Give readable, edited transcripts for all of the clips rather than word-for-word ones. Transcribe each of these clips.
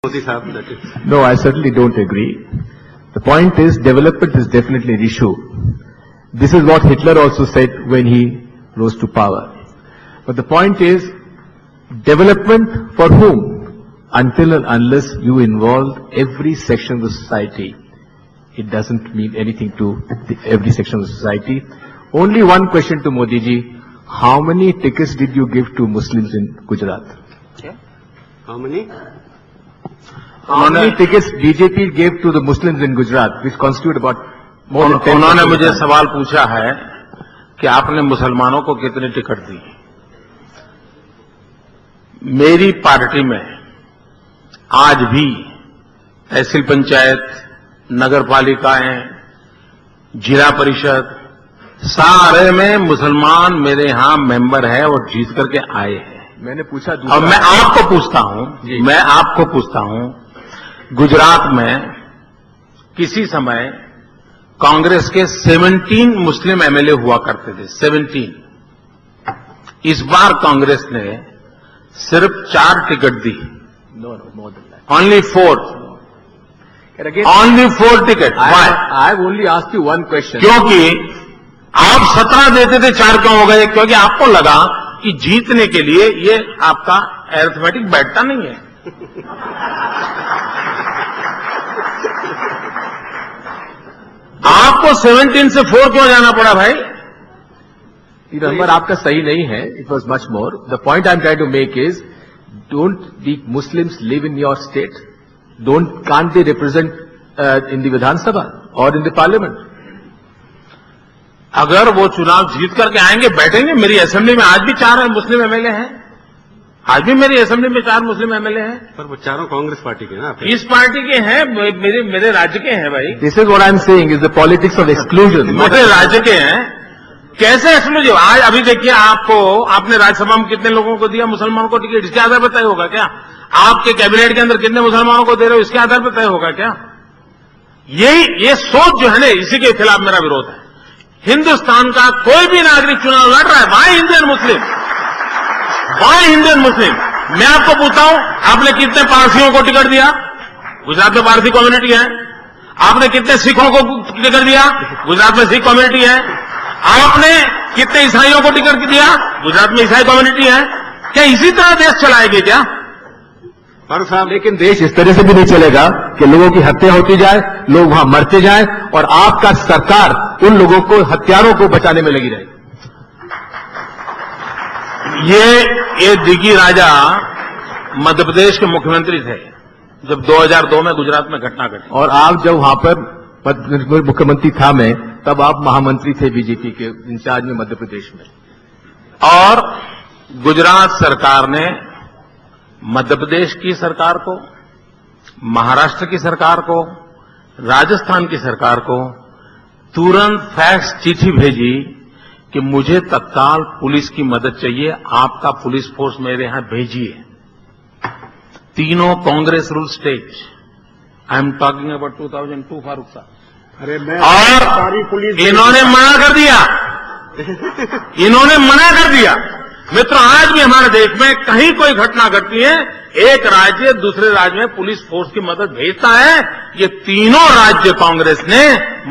No, I certainly don't agree. The point is, development is definitely an issue. This is what Hitler also said when he rose to power. But the point is, development for whom? Until and unless you involve every section of the society, it doesn't mean anything to every section of the society. Only one question to Modi ji: how many tickets did you give to Muslims in Gujarat? Yeah. How many? How many tickets BJP gave to the Muslims in Gujarat, which constitute about more than 10%? उन्होंने मुझे सवाल पूछा है कि आपने मुसलमानों को कितने टिकट दी। मेरी पार्टी में आज भी तहसील पंचायत, नगर पालिकाएं, जिला परिषद, सारे में मुसलमान मेरे यहां मेंबर है और जीत करके आए हैं। मैंने पूछा और मैं आपको पूछता हूं, गुजरात में किसी समय कांग्रेस के 17 मुस्लिम एमएलए हुआ करते थे, 17। इस बार कांग्रेस ने सिर्फ 4 ticket the, only 4, only 4 ticket. I only ask you one question. क्योंकि आप 17 देते थे, 4 क्यों हो गए? क्योंकि आपको लगा कि जीतने के लिए ये आपका अरिथमेटिक बैठता नहीं है। आपको 17 से 4 क्यों जाना पड़ा भाई? ये नंबर आपका सही नहीं है। It was much more. The point I am trying to make is, don't the Muslims live in your state? Can't they represent in the Vidhan Sabha और इन द पार्लियामेंट? अगर वो चुनाव जीत करके आएंगे, बैठेंगे। मेरी असेंबली में आज भी 4 मुस्लिम एमएलए हैं। आज भी मेरी असेंबली में 4 मुस्लिम एमएलए हैं। पर वो चारों कांग्रेस पार्टी के ना? इस पार्टी के हैं, मेरे राज्य के हैं भाई। This is what I am saying is the politics of exclusion. मेरे राज्य के हैं। कैसे एक्सक्लूसिव? आज अभी देखिए, आपने राज्यसभा में कितने लोगों को दिया मुसलमानों को टिकट? इसके आधार पर तय होगा क्या? आपके कैबिनेट के अंदर कितने मुसलमानों को दे रहे हो, इसके आधार पर तय होगा क्या? ये सोच जो है ना, इसी के खिलाफ मेरा विरोध है। हिंदुस्तान का कोई भी नागरिक चुनाव लड़ रहा है, why Indian Muslim, why Indian Muslim? मैं आपको पूछता हूं, आपने कितने पारसियों को टिकट दिया? गुजरात में पारसी कम्युनिटी है। आपने कितने सिखों को टिकट दिया? गुजरात में सिख कम्युनिटी है। आपने कितने ईसाइयों को टिकट दिया? गुजरात में ईसाई कम्युनिटी है। क्या इसी तरह देश चलाएंगे क्या? पर साहब, लेकिन देश इस तरह से भी नहीं चलेगा कि लोगों की हत्या होती जाए, लोग वहां मरते जाएं और आपका सरकार उन लोगों को, हत्यारों को बचाने में लगी रहे। ये दिगी राजा मध्य प्रदेश के मुख्यमंत्री थे जब 2002 में गुजरात में घटना घटी। और आप जब वहां पर मुख्यमंत्री था मैं, तब आप महामंत्री थे बीजेपी के इंचार्ज में मध्य प्रदेश में। और गुजरात सरकार ने मध्य प्रदेश की सरकार को, महाराष्ट्र की सरकार को, राजस्थान की सरकार को तुरंत फैक्स चिट्ठी भेजी कि मुझे तत्काल पुलिस की मदद चाहिए, आपका पुलिस फोर्स मेरे यहां भेजिए। तीनों Congress rule state. I am talking about 2002 Farooq साहब। अरे मैं और सारी पुलिस इन्होंने मना कर दिया। इन्होंने मना कर दिया। मित्रों, आज भी हमारे देश में कहीं कोई घटना घटती है, एक राज्य दूसरे राज्य में पुलिस फोर्स की मदद भेजता है। ये तीनों राज्य कांग्रेस ने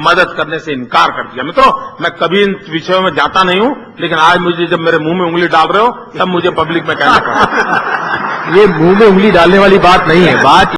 मदद करने से इनकार कर दिया। मित्रों, मैं कभी इन विषयों में जाता नहीं हूं, लेकिन आज मुझे जब मेरे मुंह में उंगली डाल रहे हो, तब मुझे पब्लिक में कहना पड़ा। ये मुंह में उंगली डालने वाली बात नहीं है। बात